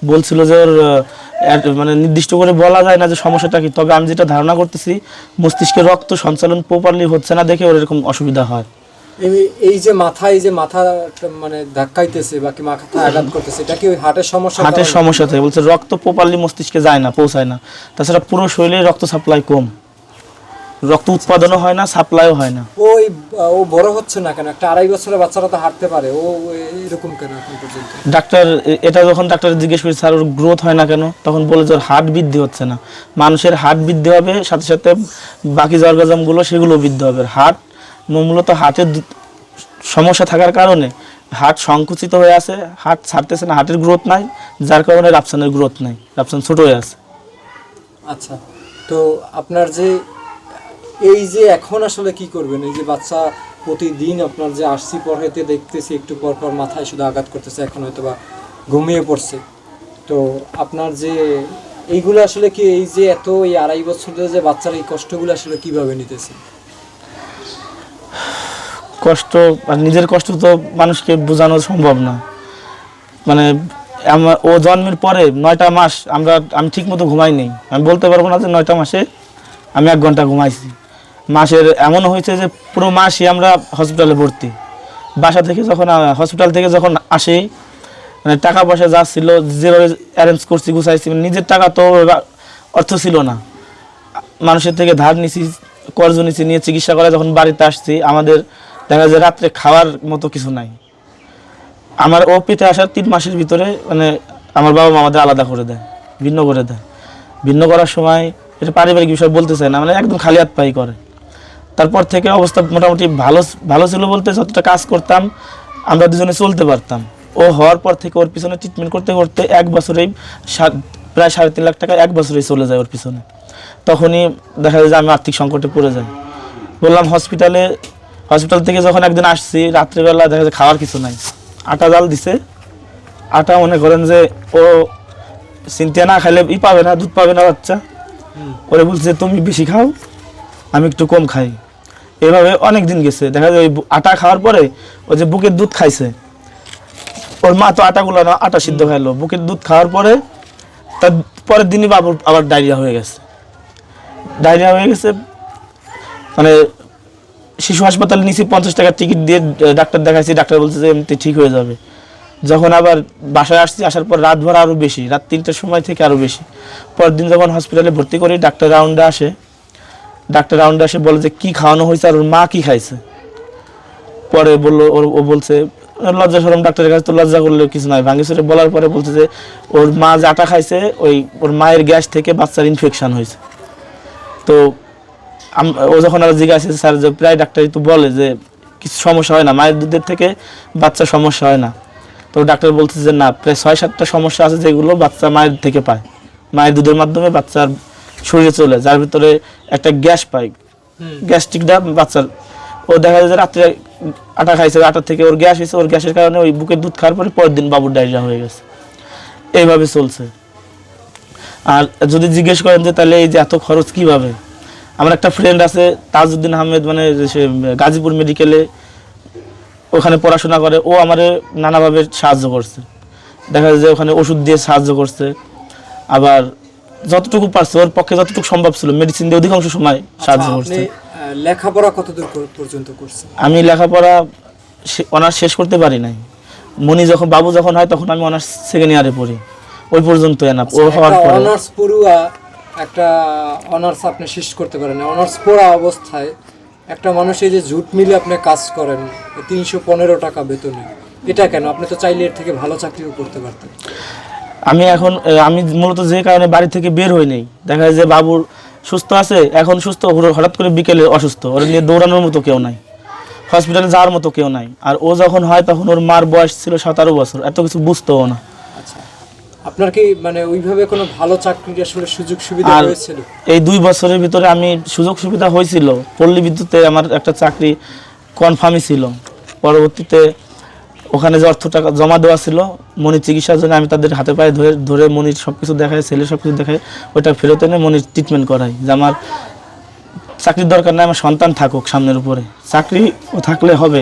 বলছিল যে ওর মানে নির্দিষ্ট করে বলা যায় না যে সমস্যাটা কি, তবে আমি যেটা ধারণা করতেছি মস্তিষ্কে রক্ত সঞ্চালন প্রপারলি হচ্ছে না দেখে ওর এরকম অসুবিধা হয়। এই যে মাথা মানে ধাক্কাইতেছে বা কি মাথা আঘাত করতেছে, এটা কি ওই হার্টের সমস্যা? হার্টের সমস্যা থেকে বলছে, রক্ত প্রপারলি মস্তিষ্কে যায় না, পৌঁছায় না। তাছাড়া পুরো শরীরে রক্ত সাপ্লাই কম, রক্ত উৎপাদনও হয় না, সাপ্লাইও হয় না। ও বড় হচ্ছে না কেন? একটা 2.5 বছরের বাচ্চারা তো হাঁটতে পারে, ও এরকম কেন এখন পর্যন্ত? ডাক্তার এটা যখন ডাক্তার জিজ্ঞেস করি স্যার ওর গ্রোথ হয় না কেন, তখন বলে যে ওর হার্ট বৃদ্ধি হচ্ছে না। মানুষের হার্ট বৃদ্ধি হবে, সাথে সাথে বাকি যে অর্গাজমগুলো সেগুলো বৃদ্ধি হবে। হার্ট মূলত হার্টের সমস্যা থাকার কারণে হার্ট সংকুচিত হয়ে আছে, হার্ট ছাড়তেছে না, হার্টের গ্রোথ নাই, যার কারণে রাপসানের গ্রোথ নাই, রাপসান ছোট হয়ে আছে। আচ্ছা, তো আপনার যে এই যে এখন আসলে কি করবেন? এই যে বাচ্চা প্রতিদিন আপনার যে আসছি পর হইতে দেখতেছি একটু পর পর মাথায় শুধু আঘাত করতেছে, এখন হয়তো বা ঘুমিয়ে পড়ছে, তো আপনার যে এইগুলো আসলে কি, এই যে এত এই 2.5 বছর ধরে যে বাচ্চার এই কষ্টগুলো আসলে কিভাবে নিতেছে? কষ্ট আর নিজের কষ্ট তো মানুষকে বোঝানো সম্ভব না। মানে ও জন্মের পরে 9টা মাস আমি ঠিক মতো ঘুমাইনি। আমি বলতে পারবো না যে 9টা মাসে আমি 1 ঘন্টা ঘুমাইছি। মাসের এমন হয়েছে যে পুরো মাসই আমরা হসপিটালে ভর্তি। বাসা থেকে যখন হসপিটাল থেকে যখন আসি, মানে টাকা পয়সা যা ছিল যেভাবে অ্যারেঞ্জ করছি, গুছাইছি, মানে নিজের টাকা তো অর্থ ছিল না, মানুষের থেকে ধার নিছি, কর্জ নিছি, নিয়ে চিকিৎসা করে যখন বাড়িতে আসছি আমাদের দেখা যায় রাত্রে খাওয়ার মতো কিছু নাই। আমার ও পেটে আসার 3 মাসের ভিতরে মানে আমার বাবা মা আমাদের আলাদা করে দেয়, ভিন্ন করে দেয়। ভিন্ন করার সময় এটা পারিবারিক বিষয় বলতে চাই না, মানে একদম খালি হাত পাই করে। তারপর থেকে অবস্থা মোটামুটি ভালো ছিল, বলতে যতটা কাজ করতাম আমরা দুজনে চলতে পারতাম। ও হওয়ার পর থেকে ওর পিছনে ট্রিটমেন্ট করতে করতে 1 বছরেই প্রায় 3.5 লাখ টাকা 1 বছরেই চলে যায় ওর পিছনে। তখনই দেখা যায় যে আমি আর্থিক সংকটে পড়ে যাই। বললাম হসপিটাল থেকে যখন একদিন আসছি রাত্রিবেলা দেখা যায় খাওয়ার কিছু নাই, আটা জাল দিছে, আটা মনে করেন যে ও চিন্তা না খাইলে পাবে না, দুধ পাবে না বাচ্চা। ওরে বলছে তুমি বেশি খাও, আমি একটু কম খাই। এভাবে অনেক দিন গেছে। দেখা যায় ওই আটা খাওয়ার পরে ও যে বুকের দুধ খাইছে, ওর মা তো আটা সিদ্ধ খাইলো, বুকের দুধ খাওয়ার পরে তার পরের দিনই বাবুর আবার ডায়রিয়া হয়ে গেছে। মানে শিশু হাসপাতালে নিয়েছি, 50 টাকার টিকিট দিয়ে ডাক্তার দেখাইছি, ডাক্তার বলছে যে এমনি ঠিক হয়ে যাবে। যখন আবার বাসায় আসছি, আসার পর রাত ভর আরও বেশি, রাত 3টার সময় থেকে আরও বেশি। পরের দিন যখন হসপিটালে ভর্তি করি, ডাক্তার রাউন্ডে আসে বলে যে কী খাওয়ানো হয়েছে আর ওর মা কী খাইছে। পরে বললো ও বলছে লজ্জা শরম, ডাক্তারের কাছে তো লজ্জা করলে কিছু নয়, ভাঙিসুরে বলার পরে বলছে যে ওর মা যে আটা খাইছে ওর মায়ের গ্যাস থেকে বাচ্চার ইনফেকশন হয়েছে। তো ও যখন আর জিজ্ঞাসা স্যার যে প্রায় ডাক্তারই তো বলে যে কিছু সমস্যা হয় না, মায়ের দুধের থেকে বাচ্চার সমস্যা হয় না। তো ডাক্তার বলছে যে না, প্রায় 6-7টা সমস্যা আছে যেগুলো বাচ্চা মায়ের থেকে পায়, মায়ের দুধের মাধ্যমে বাচ্চার শরীরে চলে, যার ভিতরে একটা গ্যাস পায়, গ্যাস্ট্রিকটা বাচ্চার। ও দেখা যায় যে রাত্রে আটা খাইছে, আটা থেকে ওর গ্যাস হয়েছে, ওর গ্যাসের কারণে ওই বুকের দুধ খাওয়ার পরে পরের দিন বাবুর ডায়রিয়া হয়ে গেছে। এইভাবে চলছে। আর যদি জিজ্ঞেস করেন যে তাহলে এই যে এত খরচ কিভাবে, আমার একটা ফ্রেন্ড আছে তাজউদ্দিন আহমেদ, মানে সে গাজীপুর মেডিকেলে ওখানে পড়াশোনা করে, ও আমারে নানাভাবে সাহায্য করছে। দেখা যায় যে ওখানে ওষুধ দিয়ে সাহায্য করছে, আবার যতটুকু পারছে ওর পক্ষে যতটুকু সম্ভব ছিল মেডিসিন দিয়ে অধিকাংশ সময় সাহায্য করছে। লেখাপড়া কতদূর পর্যন্ত করছেন? আমি লেখাপড়া অনার্স শেষ করতে পারি নাই। বাবু যখন হয় তখন আমি অনার্স 2nd ইয়ারে পড়ি, ওই পর্যন্ত এনাফ। ও হওয়ার পরে অনার্স পড়ুয়া একটা অনার্স আপনি শেষ করতে পারেন না। অনার্স পড়া অবস্থায় একটা মানুষ এই যে জুট মিলে আপনি কাজ করেন 315 টাকা বেতনে, এটা কেন? আপনি তো চাইলে এর থেকে ভালো চাকরিও করতে পারতেন। আমি মূলত যে কারণে বাড়ি থেকে বের হই নাই, দেখা যায় যে বাবুর সুস্থ আছে, এখন সুস্থ, হঠাৎ করে বিকেলে অসুস্থ, ওর নিয়ে দৌড়ানোর মতো কেউ নাই, হসপিটালে যাওয়ার মতো কেউ নাই। আর ও যখন হয় তখন ওর মার বয়স ছিল 17 বছর, এত কিছু বুঝতেও না। আচ্ছা, আপনার কি মানে ওইভাবে কোনো ভালো চাকরির আসলে সুযোগ সুবিধা হয়েছিল? এই 2 বছরের ভিতরে আমি সুযোগ সুবিধা হয়েছিল, পল্লী বিদ্যুতে আমার একটা চাকরি কনফার্মই ছিল। পরবর্তীতে ওখানে যে অর্থ টাকা জমা দেওয়া ছিল মনির চিকিৎসার জন্য, আমি তাদের হাতে পায়ে ধরে মনির সব কিছু দেখায়, ছেলে সব কিছু দেখায়, ওইটা ফেরত এনে মনির ট্রিটমেন্ট করাই যে আমার চাকরির দরকার নাই, আমার সন্তান থাকুক সামনের উপরে, চাকরি থাকলে হবে।